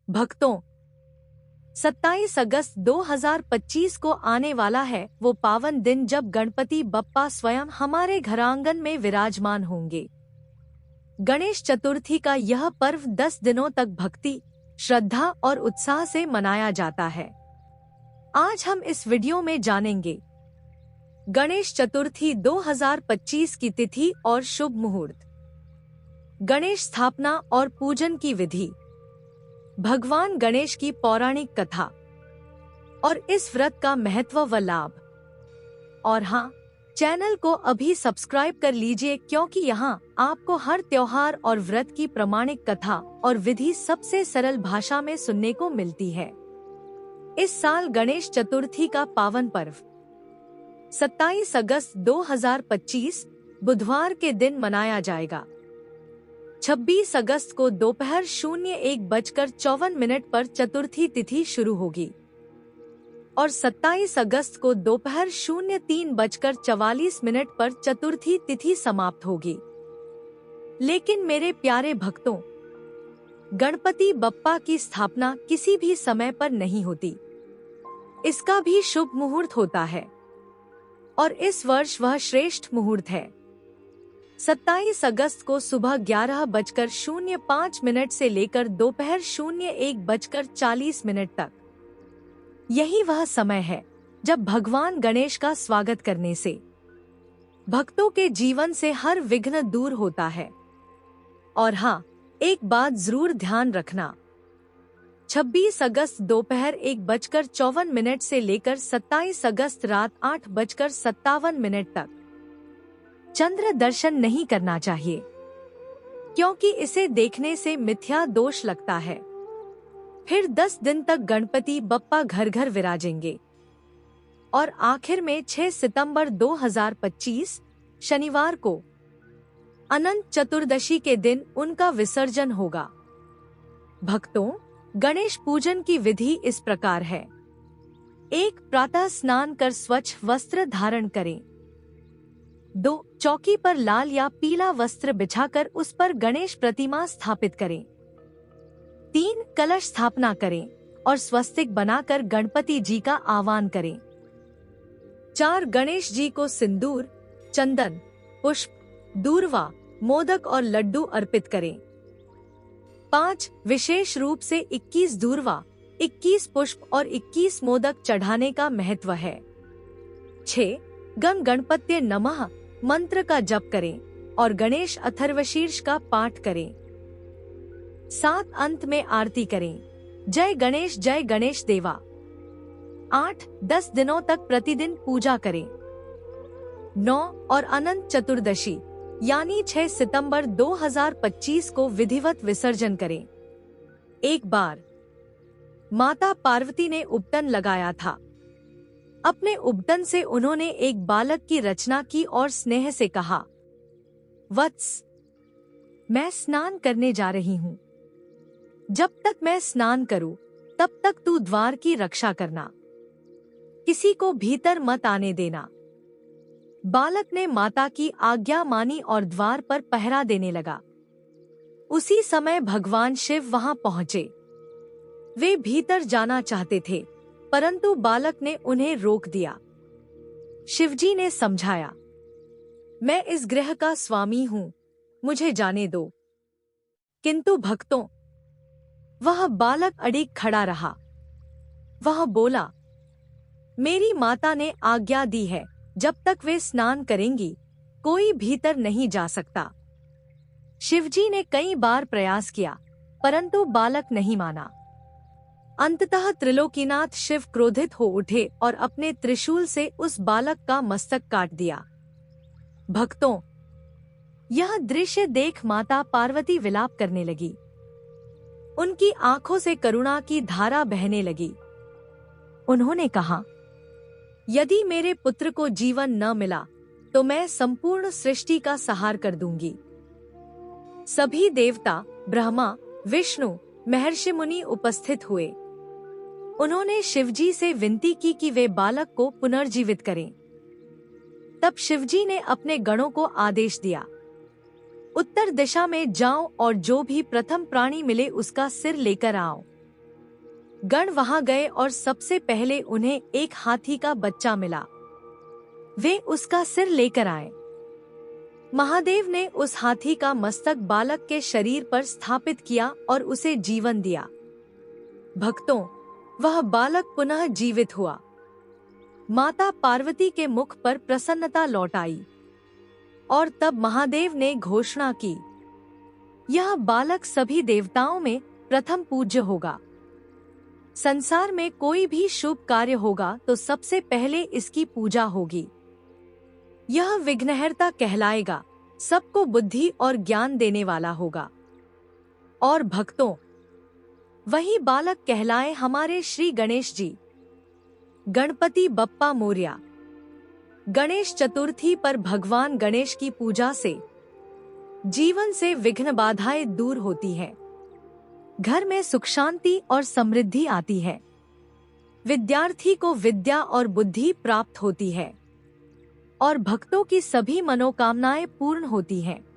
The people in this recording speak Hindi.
भक्तों, 27 अगस्त 2025 को आने वाला है वो पावन दिन जब गणपति बप्पा स्वयं हमारे घरांगन में विराजमान होंगे। गणेश चतुर्थी का यह पर्व 10 दिनों तक भक्ति, श्रद्धा और उत्साह से मनाया जाता है। आज हम इस वीडियो में जानेंगे गणेश चतुर्थी 2025 की तिथि और शुभ मुहूर्त, गणेश स्थापना और पूजन की विधि, भगवान गणेश की पौराणिक कथा और इस व्रत का महत्व व लाभ। और हाँ, चैनल को अभी सब्सक्राइब कर लीजिए क्योंकि यहाँ आपको हर त्योहार और व्रत की प्रमाणिक कथा और विधि सबसे सरल भाषा में सुनने को मिलती है। इस साल गणेश चतुर्थी का पावन पर्व 27 अगस्त 2025 बुधवार के दिन मनाया जाएगा। 26 अगस्त को दोपहर 01:54 पर चतुर्थी तिथि शुरू होगी और 27 अगस्त को दोपहर 03:44 पर चतुर्थी तिथि समाप्त होगी। लेकिन मेरे प्यारे भक्तों, गणपति बप्पा की स्थापना किसी भी समय पर नहीं होती। इसका भी शुभ मुहूर्त होता है और इस वर्ष वह श्रेष्ठ मुहूर्त है। 27 अगस्त को सुबह 11:05 से लेकर दोपहर 01:40 तक। यही वह समय है जब भगवान गणेश का स्वागत करने से भक्तों के जीवन से हर विघ्न दूर होता है। और हाँ, एक बात जरूर ध्यान रखना, 26 अगस्त दोपहर 1:54 से लेकर 27 अगस्त रात 8:57 तक चंद्र दर्शन नहीं करना चाहिए क्योंकि इसे देखने से मिथ्या दोष लगता है। फिर 10 दिन तक गणपति बप्पा घर घर विराजेंगे और आखिर में 6 सितंबर 2025 शनिवार को अनंत चतुर्दशी के दिन उनका विसर्जन होगा। भक्तों, गणेश पूजन की विधि इस प्रकार है। 1. प्रातः स्नान कर स्वच्छ वस्त्र धारण करें। 2. चौकी पर लाल या पीला वस्त्र बिछाकर उस पर गणेश प्रतिमा स्थापित करें। 3. कलश स्थापना करें और स्वस्तिक बनाकर गणपति जी का आह्वान करें। 4. गणेश जी को सिंदूर, चंदन, पुष्प, दूर्वा, मोदक और लड्डू अर्पित करें। 5. विशेष रूप से 21 दूर्वा, 21 पुष्प और 21 मोदक चढ़ाने का महत्व है। 6. गम गणपत्य नमः मंत्र का जप करें और गणेश अथर्वशीर्ष का पाठ करें। 7. अंत में आरती करें, जय गणेश देवा। 8. 10 दिनों तक प्रतिदिन पूजा करें। 9. और अनंत चतुर्दशी यानी 6 सितंबर 2025 को विधिवत विसर्जन करें। एक बार माता पार्वती ने उपटन लगाया था। अपने उपटन से उन्होंने एक बालक की रचना की और स्नेह से कहा, वत्स, मैं स्नान करने जा रही हूँ। जब तक मैं स्नान करूँ तब तक तू द्वार की रक्षा करना, किसी को भीतर मत आने देना। बालक ने माता की आज्ञा मानी और द्वार पर पहरा देने लगा। उसी समय भगवान शिव वहां पहुंचे। वे भीतर जाना चाहते थे परंतु बालक ने उन्हें रोक दिया। शिवजी ने समझाया, मैं इस गृह का स्वामी हूँ, मुझे जाने दो। किंतु भक्तों, वह बालक अडिग खड़ा रहा। वह बोला, मेरी माता ने आज्ञा दी है, जब तक वे स्नान करेंगी कोई भीतर नहीं जा सकता। शिवजी ने कई बार प्रयास किया परंतु बालक नहीं माना। अंततः त्रिलोकीनाथ शिव क्रोधित हो उठे और अपने त्रिशूल से उस बालक का मस्तक काट दिया। भक्तों, यह दृश्य देख माता पार्वती विलाप करने लगी। उनकी आंखों से करुणा की धारा बहने लगी। उन्होंने कहा, यदि मेरे पुत्र को जीवन न मिला तो मैं संपूर्ण सृष्टि का संहार कर दूंगी। सभी देवता, ब्रह्मा, विष्णु, महर्षि मुनि उपस्थित हुए। उन्होंने शिवजी से विनती की कि वे बालक को पुनर्जीवित करें। तब शिवजी ने अपने गणों को आदेश दिया, उत्तर दिशा में जाओ और जो भी प्रथम प्राणी मिले उसका सिर लेकर आओ। गण वहां गए और सबसे पहले उन्हें एक हाथी का बच्चा मिला। वे उसका सिर लेकर आए। महादेव ने उस हाथी का मस्तक बालक के शरीर पर स्थापित किया और उसे जीवन दिया। भक्तों, वह बालक पुनः जीवित हुआ। माता पार्वती के मुख पर प्रसन्नता लौट आई और तब महादेव ने घोषणा की, यह बालक सभी देवताओं में प्रथम पूज्य होगा। संसार में कोई भी शुभ कार्य होगा तो सबसे पहले इसकी पूजा होगी। यह विघ्नहर्ता कहलाएगा, सबको बुद्धि और ज्ञान देने वाला होगा। और भक्तों, वही बालक कहलाए हमारे श्री गणेश जी। गणपति बप्पा मोरया। गणेश चतुर्थी पर भगवान गणेश की पूजा से जीवन से विघ्न बाधाएं दूर होती हैं। घर में सुख शांति और समृद्धि आती है। विद्यार्थी को विद्या और बुद्धि प्राप्त होती है और भक्तों की सभी मनोकामनाएं पूर्ण होती हैं।